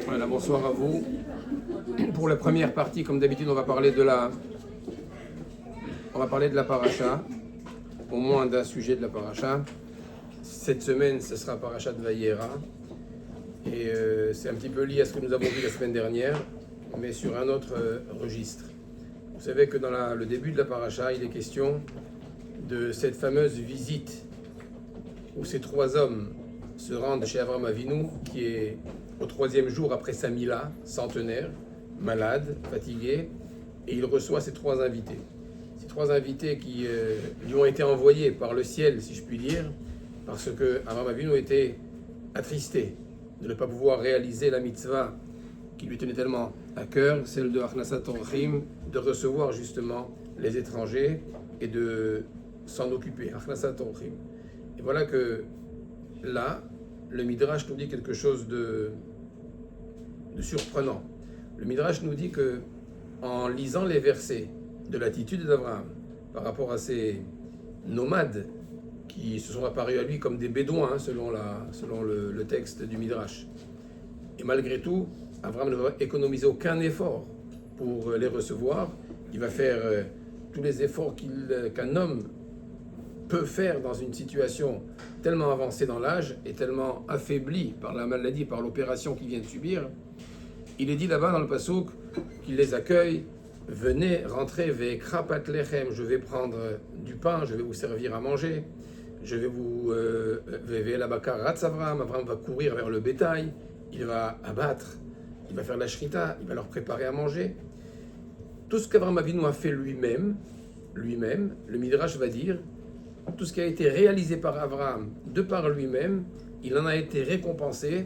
Voilà, bonsoir à vous. Pour la première partie, comme d'habitude, on va parler de la paracha, au moins d'un sujet de la paracha. Cette semaine, ce sera paracha de Vayera. Et c'est un petit peu lié à ce que nous avons vu la semaine dernière, mais sur un autre registre. Vous savez que dans le début de la paracha, il est question de cette fameuse visite où ces trois hommes se rendent chez Avraham Avinu, qui est au troisième jour après sa mila, centenaire, malade, fatigué, et il reçoit ces trois invités. Ces trois invités qui lui ont été envoyés par le ciel, si je puis dire, parce que Avraham Avinu était attristé de ne pas pouvoir réaliser la mitzvah qui lui tenait tellement à cœur, celle de Achnasat Orchim, de recevoir justement les étrangers et de s'en occuper, Achnasat Orchim. Et voilà que là, le Midrash nous dit quelque chose de surprenant. Le Midrash nous dit que, en lisant les versets de l'attitude d'Abraham par rapport à ces nomades qui se sont apparus à lui comme des bédouins, selon le texte du Midrash, et malgré tout, Abraham ne va économiser aucun effort pour les recevoir. Il va faire tous les efforts qu'un homme peut faire dans une situation tellement avancée dans l'âge et tellement affaibli par la maladie, par l'opération qu'il vient de subir. Il est dit là-bas dans le passouk qu'il les accueille. Venez, rentrez, ve'ekrapat lechem, je vais prendre du pain, je vais vous servir à manger, je vais vous ve'elabakar ratz Avraham va courir vers le bétail, il va abattre, il va faire la shrita, il va leur préparer à manger. Tout ce qu'Avraham Avinu a fait lui-même, le Midrash va dire, tout ce qui a été réalisé par Avraham de par lui-même, il en a été récompensé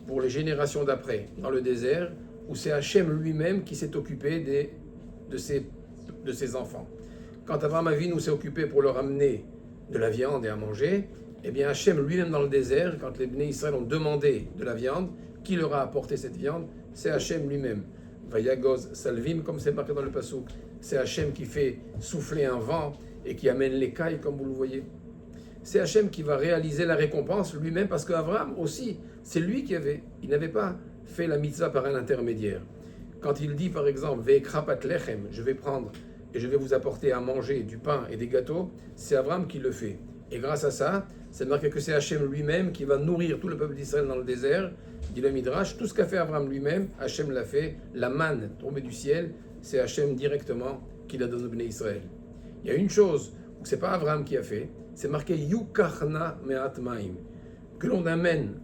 pour les générations d'après, dans le désert, où c'est Hachem lui-même qui s'est occupé de ses enfants. Quand Avraham Avinu s'est occupé pour leur amener de la viande et à manger, eh bien Hachem lui-même dans le désert, quand les Bnei Israël ont demandé de la viande, qui leur a apporté cette viande? C'est Hachem lui-même. Vayagoz salvim, comme c'est marqué dans le passouk, c'est Hachem qui fait souffler un vent et qui amène les cailles, comme vous le voyez. C'est Hachem qui va réaliser la récompense lui-même, parce qu'Avraham aussi, c'est lui il n'avait pas fait la mitzvah par un intermédiaire. Quand il dit par exemple, ve'ekrapat lechem, je vais prendre et je vais vous apporter à manger du pain et des gâteaux, c'est Avraham qui le fait. Et grâce à ça, c'est marqué que c'est Hachem lui-même qui va nourrir tout le peuple d'Israël dans le désert. Dit le Midrash, tout ce qu'a fait Avraham lui-même, Hachem l'a fait. La manne tombée du ciel, c'est Hachem directement qui l'a donné au Bnei Israël. Il y a une chose où c'est pas Avraham qui a fait, c'est marqué Yukachna me'at maim, que l'on amène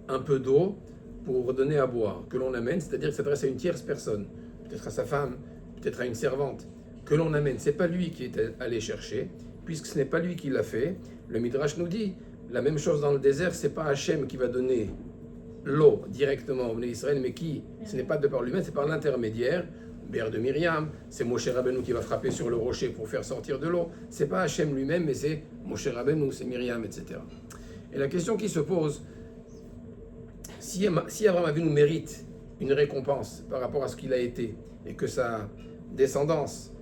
un peu d'eau pour donner à boire, que l'on amène, c'est-à-dire que ça s'adresse à une tierce personne, peut-être à sa femme, peut-être à une servante, que l'on amène. C'est pas lui qui est allé chercher, puisque ce n'est pas lui qui l'a fait. Le Midrash nous dit la même chose dans le désert, c'est pas Hachem qui va donner l'eau directement au Bnei Israël, mais ce n'est pas de par lui-même, c'est par l'intermédiaire. Béar de Myriam, c'est Moshe Rabbeinu qui va frapper sur le rocher pour faire sortir de l'eau. C'est pas Hachem lui-même, mais c'est Moshe Rabbeinu, c'est Myriam, etc. Et la question qui se pose, si Avraham Avinu mérite une récompense par rapport à ce qu'il a été, et que sa descendance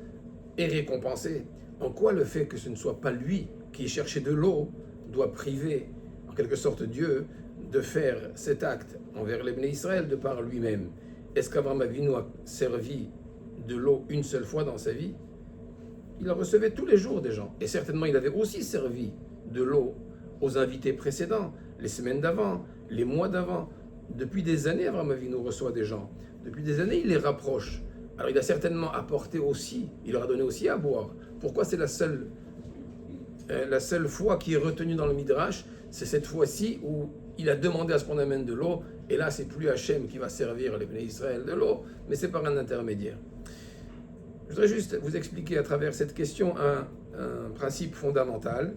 est récompensée, en quoi le fait que ce ne soit pas lui qui cherchait de l'eau doit priver, en quelque sorte, Dieu de faire cet acte envers les Bnei Israël de par lui-même? Est-ce qu'Avraham Avinu a servi de l'eau une seule fois dans sa vie? Il en recevait tous les jours des gens. Et certainement, il avait aussi servi de l'eau aux invités précédents, les semaines d'avant, les mois d'avant. Depuis des années, Avraham Avinu reçoit des gens. Depuis des années, il les rapproche. Alors, il a certainement apporté aussi, il leur a donné aussi à boire. Pourquoi c'est la seule fois qui est retenue dans le Midrash? C'est cette fois-ci où il a demandé à ce qu'on amène de l'eau. Et là, c'est plus Hachem qui va servir les Bnei Israël de l'eau, mais c'est par un intermédiaire. Je voudrais juste vous expliquer à travers cette question un principe fondamental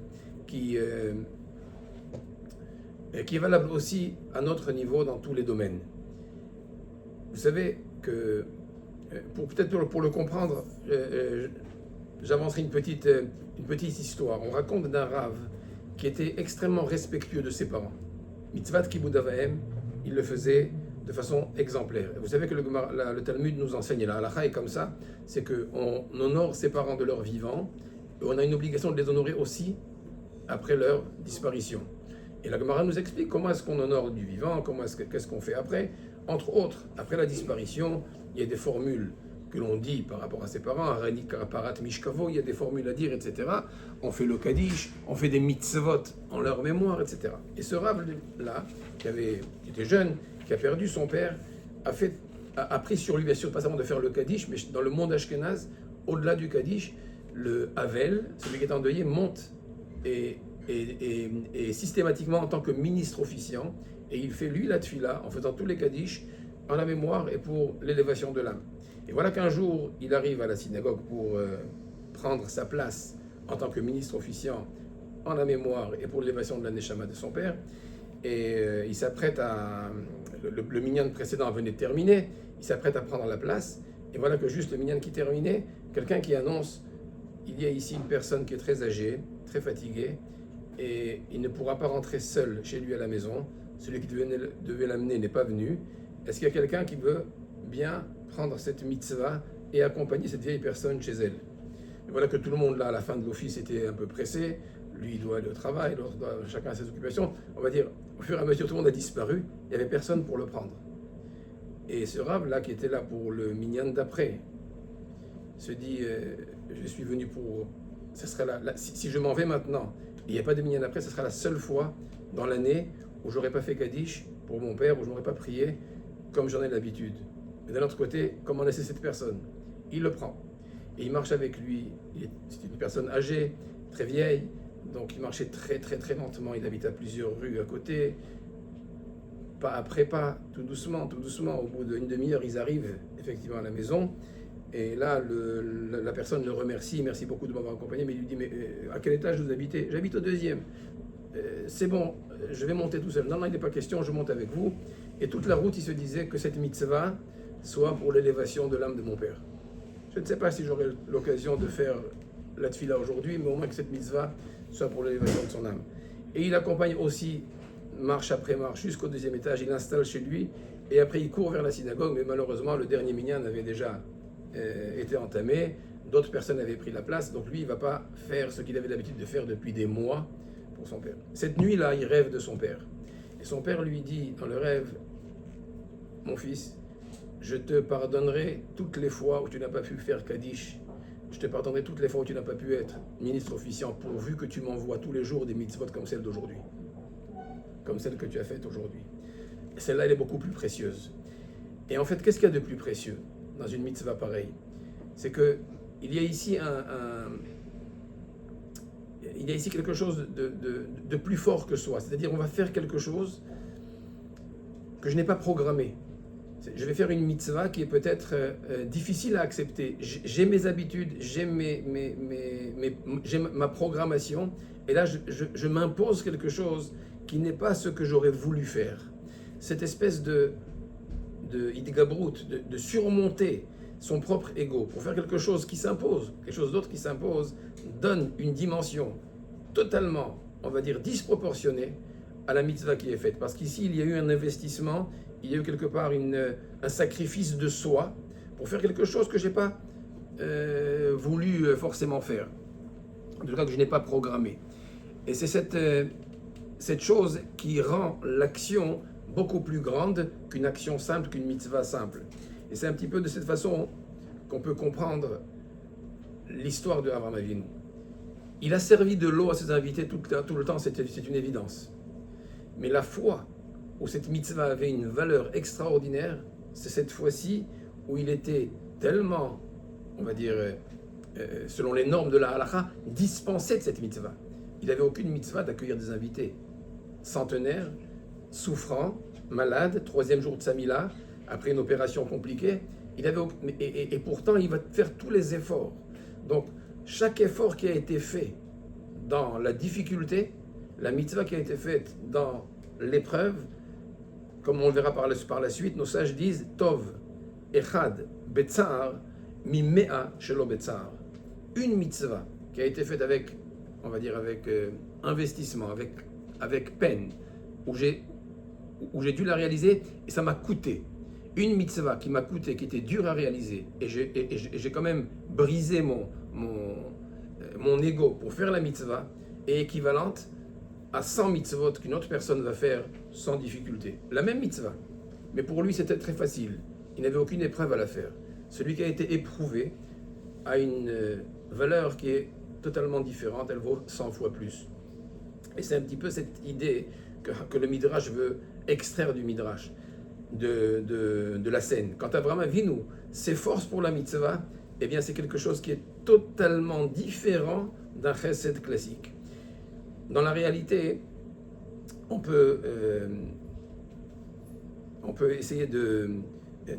qui est valable aussi à notre niveau dans tous les domaines. Vous savez que, pour le comprendre, j'avancerai une petite histoire. On raconte d'un rave qui était extrêmement respectueux de ses parents. Mitzvat kibud avahem, il le faisait de façon exemplaire. Vous savez que le Talmud nous enseigne, la halakha est comme ça, c'est qu'on honore ses parents de leur vivant, et on a une obligation de les honorer aussi après leur disparition. Et la Gemara nous explique comment est-ce qu'on honore du vivant, qu'est-ce qu'on fait après. Entre autres, après la disparition, il y a des formules que l'on dit par rapport à ses parents, Arani Karaparat Mishkavo, il y a des formules à dire, etc. On fait le Kaddish, on fait des mitzvot en leur mémoire, etc. Et ce Rav-là, qui était jeune, qui a perdu son père, a pris sur lui, bien sûr, pas seulement de faire le Kaddish, mais dans le monde ashkénaze, au-delà du Kaddish, le Havel, celui qui est endeuillé, monte et systématiquement en tant que ministre officiant, et il fait lui la tfila en faisant tous les Kaddish en la mémoire et pour l'élévation de l'âme. Et voilà qu'un jour, il arrive à la synagogue pour prendre sa place en tant que ministre officiant en la mémoire et pour l'élévation de la neshama de son père. Et il s'apprête à... Le minyan précédent venait de terminer, il s'apprête à prendre la place. Et voilà que juste le minyan qui terminait, quelqu'un qui annonce, il y a ici une personne qui est très âgée, très fatiguée, et il ne pourra pas rentrer seul chez lui à la maison. Celui qui devait l'amener n'est pas venu. Est-ce qu'il y a quelqu'un qui veut bien prendre cette mitzvah et accompagner cette vieille personne chez elle? Et voilà que tout le monde là à la fin de l'office était un peu pressé. Lui il doit aller au travail, l'autre chacun a ses occupations. On va dire, au fur et à mesure tout le monde a disparu, il n'y avait personne pour le prendre. Et ce Rav là qui était là pour le minyan d'après se dit, je suis venu pour... Ce serait si je m'en vais maintenant, il n'y a pas de minyan après, ce sera la seule fois dans l'année où j'aurais pas fait Kaddish pour mon père, où je n'aurais pas prié comme j'en ai l'habitude. Mais d'un autre côté, comment laisser cette personne? Il le prend. Et il marche avec lui. C'est une personne âgée, très vieille, donc il marchait très très très lentement. Il habite à plusieurs rues à côté. Pas après pas, tout doucement, tout doucement. Au bout d'une demi-heure, ils arrivent effectivement à la maison. Et là, la personne le remercie. Merci beaucoup de m'avoir accompagné. Mais il lui dit, mais à quel étage vous habitez? J'habite au deuxième. C'est bon, je vais monter tout seul. Non, non, il n'est pas question, je monte avec vous. Et toute la route, il se disait que cette mitzvah soit pour l'élévation de l'âme de mon père. Je ne sais pas si j'aurai l'occasion de faire la tfila aujourd'hui, mais au moins que cette mitzvah soit pour l'élévation de son âme. Et il accompagne aussi, marche après marche, jusqu'au deuxième étage, il l'installe chez lui, et après il court vers la synagogue, mais malheureusement, le dernier minyan avait déjà été entamé, d'autres personnes avaient pris la place, donc lui, il ne va pas faire ce qu'il avait l'habitude de faire depuis des mois pour son père. Cette nuit-là, il rêve de son père. Et son père lui dit dans le rêve, mon fils, je te pardonnerai toutes les fois où tu n'as pas pu faire Kaddish. Je te pardonnerai toutes les fois où tu n'as pas pu être ministre officiant, pourvu que tu m'envoies tous les jours des mitzvot comme celle d'aujourd'hui. Comme celle que tu as faite aujourd'hui. Celle-là, elle est beaucoup plus précieuse. Et en fait, qu'est-ce qu'il y a de plus précieux dans une mitzvah pareille? C'est qu'il y a ici il y a ici quelque chose de plus fort que soi. C'est-à-dire, on va faire quelque chose que je n'ai pas programmé. Je vais faire une mitzvah qui est peut-être difficile à accepter. J'ai mes habitudes, j'ai ma programmation, et là je m'impose quelque chose qui n'est pas ce que j'aurais voulu faire. Cette espèce de idgabrut, de surmonter son propre ego pour faire quelque chose qui s'impose, quelque chose d'autre qui s'impose, donne une dimension totalement, on va dire, disproportionnée à la mitzvah qui est faite. Parce qu'ici, il y a eu un investissement, il y a eu quelque part un sacrifice de soi pour faire quelque chose que je n'ai pas voulu forcément faire. En tout cas, que je n'ai pas programmé. Et c'est cette chose qui rend l'action beaucoup plus grande qu'une action simple, qu'une mitzvah simple. Et c'est un petit peu de cette façon qu'on peut comprendre l'histoire de Avraham Avinu. Il a servi de l'eau à ses invités tout le temps, c'est une évidence. Mais la fois où cette mitzvah avait une valeur extraordinaire, c'est cette fois-ci où il était tellement, on va dire, selon les normes de la halakha, dispensé de cette mitzvah. Il n'avait aucune mitzvah d'accueillir des invités centenaires, souffrants, malades, 3e jour de Samila, après une opération compliquée. Et pourtant, il va faire tous les efforts. Donc, chaque effort qui a été fait dans la difficulté, la mitzvah qui a été faite dans l'épreuve, comme on le verra par la suite, nos sages disent Tov, Echad, Betzar, Mimea, Shelo Betzar. Une mitzvah qui a été faite avec, on va dire, avec investissement, avec peine, où j'ai dû la réaliser et ça m'a coûté. Une mitzvah qui m'a coûté, qui était dure à réaliser, et j'ai quand même brisé mon ego pour faire la mitzvah, est équivalente à 100 mitzvot qu'une autre personne va faire sans difficulté. La même mitzvah. Mais pour lui, c'était très facile. Il n'avait aucune épreuve à la faire. Celui qui a été éprouvé a une valeur qui est totalement différente. Elle vaut 100 fois plus. Et c'est un petit peu cette idée que le Midrash veut extraire du Midrash, de la scène. Quand Abraham Avinu s'efforce pour la mitzvah, eh bien c'est quelque chose qui est totalement différent d'un chesed classique. Dans la réalité, on peut essayer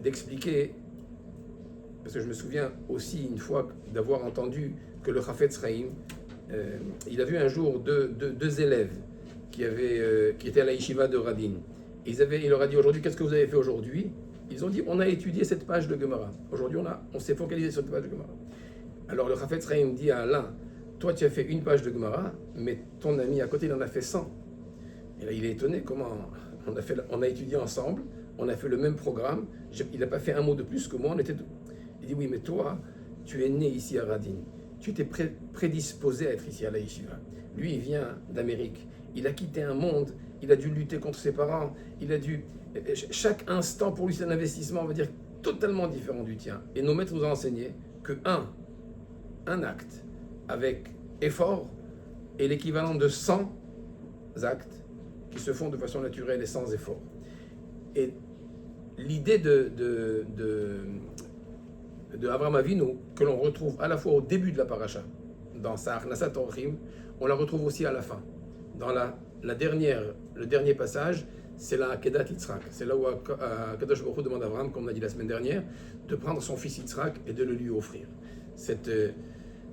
d'expliquer, parce que je me souviens aussi une fois d'avoir entendu que le Chafetz Chaim, il a vu un jour deux élèves qui étaient à la yeshiva de Radin. Il leur a dit aujourd'hui, qu'est-ce que vous avez fait aujourd'hui? Ils ont dit, on a étudié cette page de Gemara. Aujourd'hui, on s'est focalisé sur cette page de Gemara. Alors le Chafetz Chaim dit à Alain, toi tu as fait une page de Gemara, mais ton ami à côté il en a fait 100. Et là il est étonné, comment on a étudié ensemble, on a fait le même programme, il n'a pas fait un mot de plus que moi, il dit oui mais toi, tu es né ici à Radin, tu étais prédisposé à être ici à la yeshiva. Lui il vient d'Amérique, il a quitté un monde, il a dû lutter contre ses parents, chaque instant pour lui c'est un investissement, on va dire, totalement différent du tien. Et nos maîtres nous ont enseigné que un acte avec effort est l'équivalent de 100 actes qui se font de façon naturelle et sans effort. Et l'idée de Avraham Avinu, que l'on retrouve à la fois au début de la paracha, dans sa Achnasat Orchim, on la retrouve aussi à la fin. Dans le dernier passage, c'est la Akedat Yitzhak. C'est là où Kadosh Baruch Hu demande à Abraham, comme on a dit la semaine dernière, de prendre son fils Yitzhak et de le lui offrir.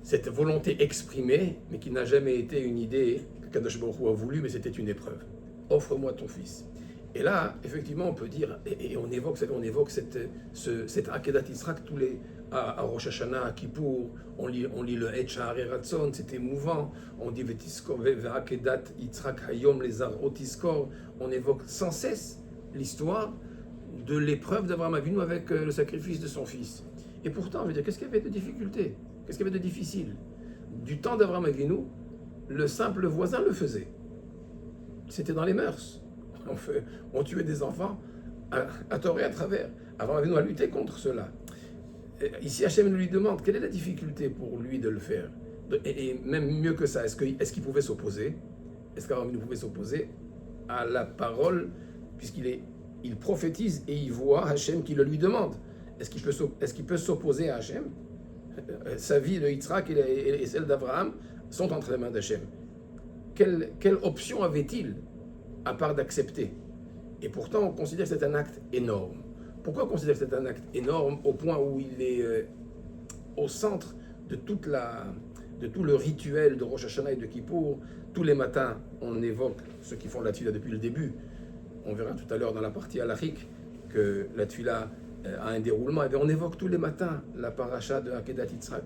Cette volonté exprimée, mais qui n'a jamais été une idée que Kadosh Baruch Hu a voulu, mais c'était une épreuve. Offre-moi ton fils. Et là, effectivement, on peut dire, et on évoque cette Akedat Yitzhak à Rosh Hashanah, à Kippour, on lit le Et Sha'arei Ratzon, c'est émouvant, on dit Vetiskor Akedat Yitzhak Hayom Lezar Otiskor, on évoque sans cesse l'histoire de l'épreuve d'Avraham Avinu avec le sacrifice de son fils. Et pourtant, je veux dire, qu'est-ce qu'il y avait de difficulté? Qu'est-ce qu'il y avait de difficile? Du temps d'Avraham Avinu, le simple voisin le faisait. C'était dans les mœurs. On tuait des enfants à tort et à travers. Avraham Avinu a lutté contre cela. Ici, Hachem lui demande quelle est la difficulté pour lui de le faire. Et même mieux que ça, est-ce qu'il pouvait s'opposer? Est-ce qu'Avraham Avinu pouvait s'opposer à la parole, puisqu'il prophétise et il voit Hachem qui le lui demande? Est-ce qu'il peut s'opposer à Hachem? Sa vie de Yitzhak et celle d'Abraham sont entre les mains d'Hachem. Quelle option avait-il à part d'accepter? Et pourtant, on considère que c'est un acte énorme. Pourquoi on considère que c'est un acte énorme au point où il est au centre de tout le rituel de Rosh Hashanah et de Kippour? Tous les matins, on évoque ceux qui font la tefila depuis le début. On verra tout à l'heure dans la partie halachique que la tefila a un déroulement. Et bien on évoque tous les matins la paracha de Akedat Yitzhak.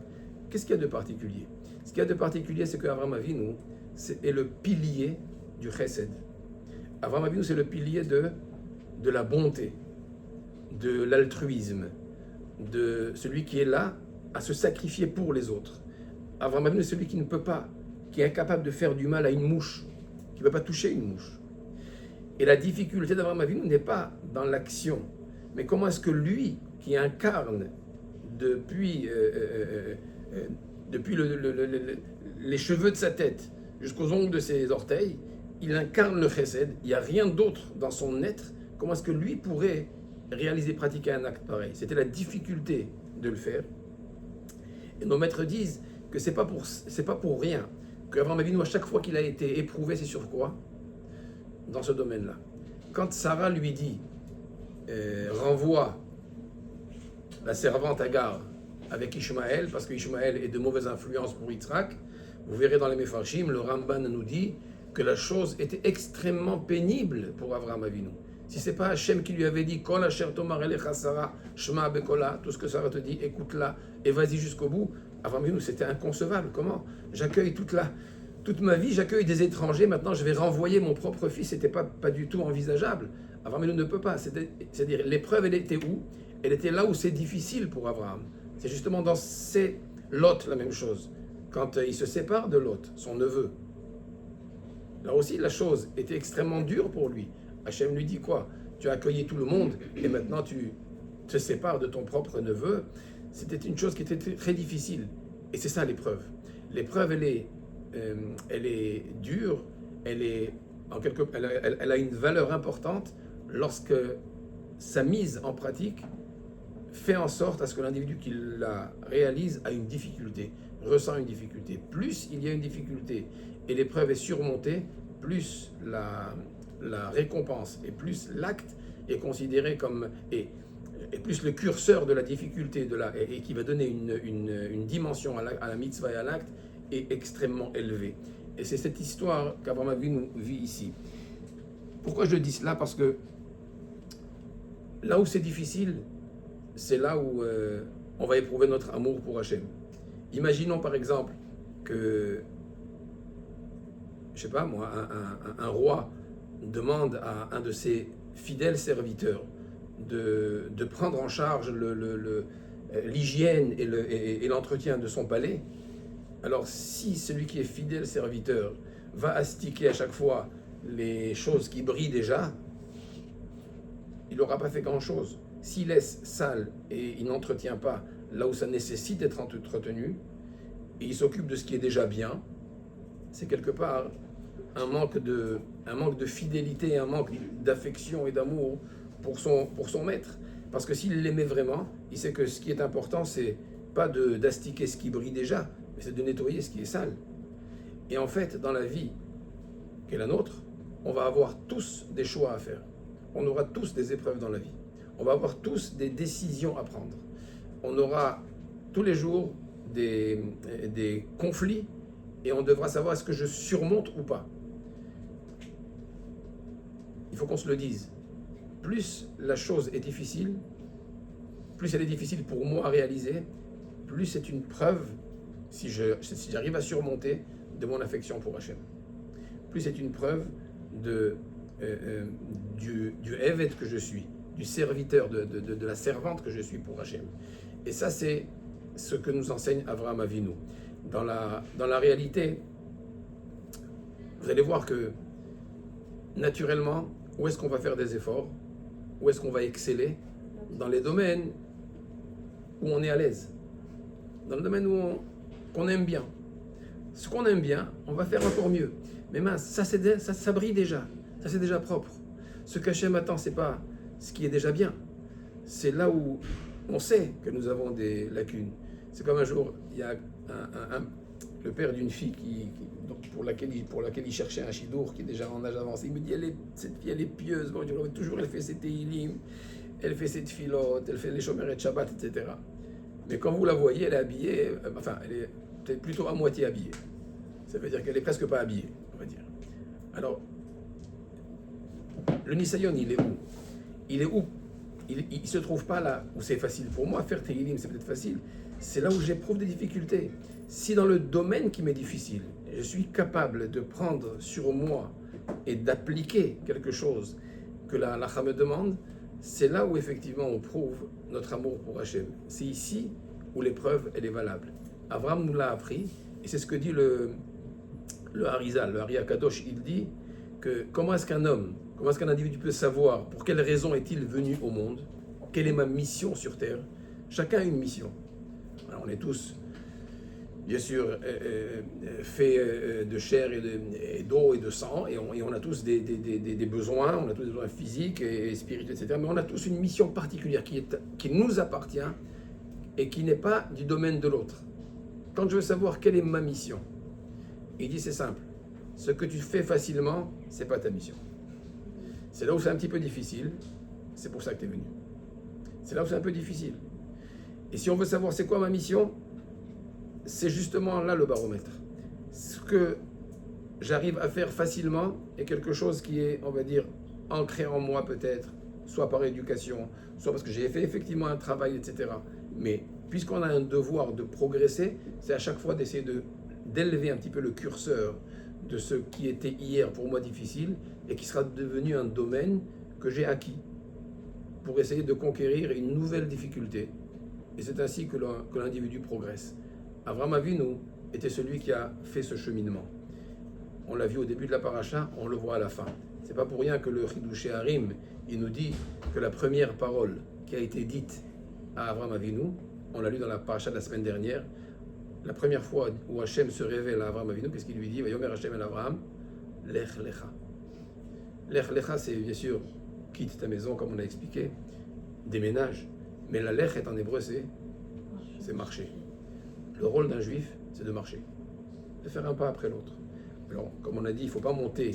Qu'est-ce qu'il y a de particulier? Ce qu'il y a de particulier, c'est qu'Avraham Avinu est le pilier du chesed. Avraham Avinu, c'est le pilier de la bonté, de l'altruisme, de celui qui est là à se sacrifier pour les autres. Avraham Avinu, c'est celui qui ne peut pas, qui est incapable de faire du mal à une mouche, qui ne peut pas toucher une mouche. Et la difficulté d'Avraham Avinu n'est pas dans l'action, mais comment est-ce que lui, qui incarne depuis les cheveux de sa tête jusqu'aux ongles de ses orteils, il incarne le chesed, il n'y a rien d'autre dans son être, comment est-ce que lui pourrait réaliser, pratiquer un acte pareil? C'était la difficulté de le faire. Et nos maîtres disent que c'est pas pour rien que Avraham Avinu, à chaque fois qu'il a été éprouvé, c'est sur quoi? Dans ce domaine-là. Quand Sarah lui dit renvoie la servante Agar avec Ishmaël, parce que Ishmaël est de mauvaise influence pour Yitzhak, vous verrez dans les Mefarshim, le Ramban nous dit que la chose était extrêmement pénible pour Avraham Avinu. Si ce n'est pas Hachem qui lui avait dit Kol asher tomar elecha Sarah, shema bekola, tout ce que Sarah te dit, écoute-la et vas-y jusqu'au bout. Avraham Avinu, c'était inconcevable. Comment? J'accueille toute ma vie, j'accueille des étrangers, maintenant je vais renvoyer mon propre fils. C'était pas du tout envisageable. Avraham Avinu ne peut pas. C'est-à-dire, l'épreuve, elle était où? Elle était là où c'est difficile pour Avraham. C'est justement dans Lot la même chose. Quand il se sépare de Lot, son neveu, Là aussi, la chose était extrêmement dure pour lui. Hachem lui dit quoi? Tu as accueilli tout le monde et maintenant tu te sépares de ton propre neveu. C'était une chose qui était très difficile. Et c'est ça l'épreuve. L'épreuve, elle est dure, elle a une valeur importante lorsque sa mise en pratique fait en sorte à ce que l'individu qui la réalise a une difficulté, ressent une difficulté. Plus il y a une difficulté et l'épreuve est surmontée, plus la récompense et plus l'acte est considéré comme... Et plus le curseur de la difficulté et qui va donner une dimension à la mitzvah et à l'acte est extrêmement élevé. Et c'est cette histoire qu'Abraham Avinu vit ici. Pourquoi je dis cela? Parce que là où c'est difficile, c'est là où on va éprouver notre amour pour Hachem. Imaginons par exemple que, je sais pas moi, un roi demande à un de ses fidèles serviteurs de prendre en charge l'hygiène et l'entretien de son palais. Alors si celui qui est fidèle serviteur va astiquer à chaque fois les choses qui brillent déjà, il n'aura pas fait grand-chose. S'il laisse sale et il n'entretient pas là où ça nécessite d'être entretenu, et il s'occupe de ce qui est déjà bien, c'est quelque part un manque de fidélité, un manque d'affection et d'amour pour son maître. Parce que s'il l'aimait vraiment, il sait que ce qui est important, c'est pas d'astiquer ce qui brille déjà, mais c'est de nettoyer ce qui est sale. Et en fait, dans la vie qui est la nôtre, on va avoir tous des choix à faire. On aura tous des épreuves dans la vie. On va avoir tous des décisions à prendre. On aura tous les jours des conflits et on devra savoir est-ce que je surmonte ou pas. Il faut qu'on se le dise. Plus la chose est difficile, plus elle est difficile pour moi à réaliser, plus c'est une preuve, si j'arrive à surmonter, de mon affection pour Hachem. Plus c'est une preuve du Evet que je suis, du serviteur, de la servante que je suis pour Hachem. Et ça, c'est ce que nous enseigne Avraham Avinu. Dans la réalité, vous allez voir que, naturellement, où est-ce qu'on va faire des efforts? Où est-ce qu'on va exceller? Dans les domaines où on est à l'aise. Dans le domaine qu'on aime bien. Ce qu'on aime bien, on va faire encore mieux. Mais mince, ça brille déjà. Ça, c'est déjà propre. Ce qu'Hachem attend, c'est pas ce qui est déjà bien. C'est là où on sait que nous avons des lacunes. C'est comme un jour, il y a le père d'une fille pour laquelle il cherchait un chidour qui est déjà en âge avancé. Il me dit, cette fille, elle est pieuse. Bon, toujours, elle fait ses téhilim, elle fait ses tfilotes, elle fait les chomeret Shabbat, etc. Mais quand vous la voyez, elle est habillée, elle est peut-être plutôt à moitié habillée. Ça veut dire qu'elle est presque pas habillée, on va dire. Alors, le Nisayon, il est où? Il est où? Il se trouve pas là où c'est facile. Pour moi, faire téhilim, c'est peut-être facile. C'est là où j'éprouve des difficultés. Si dans le domaine qui m'est difficile, je suis capable de prendre sur moi et d'appliquer quelque chose que la halakha me demande, c'est là où effectivement on prouve notre amour pour Hachem. C'est ici où l'épreuve, elle est valable. Abraham nous l'a appris, et c'est ce que dit le Harizal, le Hari Akadosh. Il dit que comment est-ce qu'un individu peut savoir pour quelle raison est-il venu au monde, quelle est ma mission sur terre. Chacun a une mission. Alors on est tous, bien sûr, faits de chair et d'eau et de sang, et on a tous des besoins, on a tous des besoins physiques et spirituels, etc. Mais on a tous une mission particulière qui nous appartient et qui n'est pas du domaine de l'autre. Quand je veux savoir quelle est ma mission, il dit c'est simple, ce que tu fais facilement, c'est pas ta mission. C'est là où c'est un petit peu difficile, c'est pour ça que tu es venu. C'est là où c'est un peu difficile. Et si on veut savoir c'est quoi ma mission, c'est justement là le baromètre. Ce que j'arrive à faire facilement est quelque chose qui est, on va dire, ancré en moi peut-être, soit par éducation, soit parce que j'ai fait effectivement un travail, etc. Mais puisqu'on a un devoir de progresser, c'est à chaque fois d'essayer d'élever un petit peu le curseur de ce qui était hier pour moi difficile et qui sera devenu un domaine que j'ai acquis pour essayer de conquérir une nouvelle difficulté. Et c'est ainsi que l'individu progresse. Avraham Avinu était celui qui a fait ce cheminement. on l'a vu au début de la paracha, on le voit à la fin. C'est pas pour rien que le Chidushé Harim, il nous dit que la première parole qui a été dite à Avraham Avinu, on l'a lu dans la paracha de la semaine dernière, la première fois où Hachem se révèle à Avraham Avinu, qu'est-ce qu'il lui dit? Vayomer Hachem el Avraham, Lech Lecha. Lech Lecha, c'est bien sûr quitte ta maison, comme on a expliqué, déménage. Mais la Lech est en hébreu, c'est marcher. Le rôle d'un juif, c'est de marcher, de faire un pas après l'autre. Alors, comme on a dit, il ne faut pas monter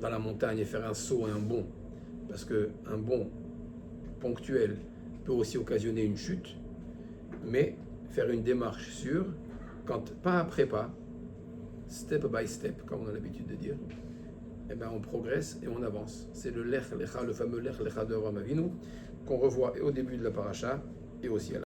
dans la montagne et faire un saut et un bond, parce qu'un bond ponctuel peut aussi occasionner une chute, mais faire une démarche sûre, quand pas après pas, step by step, comme on a l'habitude de dire, eh ben on progresse et on avance. C'est le Lech Lecha, le fameux Lech Lecha d'Avraham Avinu, qu'on revoit au début de la paracha et aussi à la fin.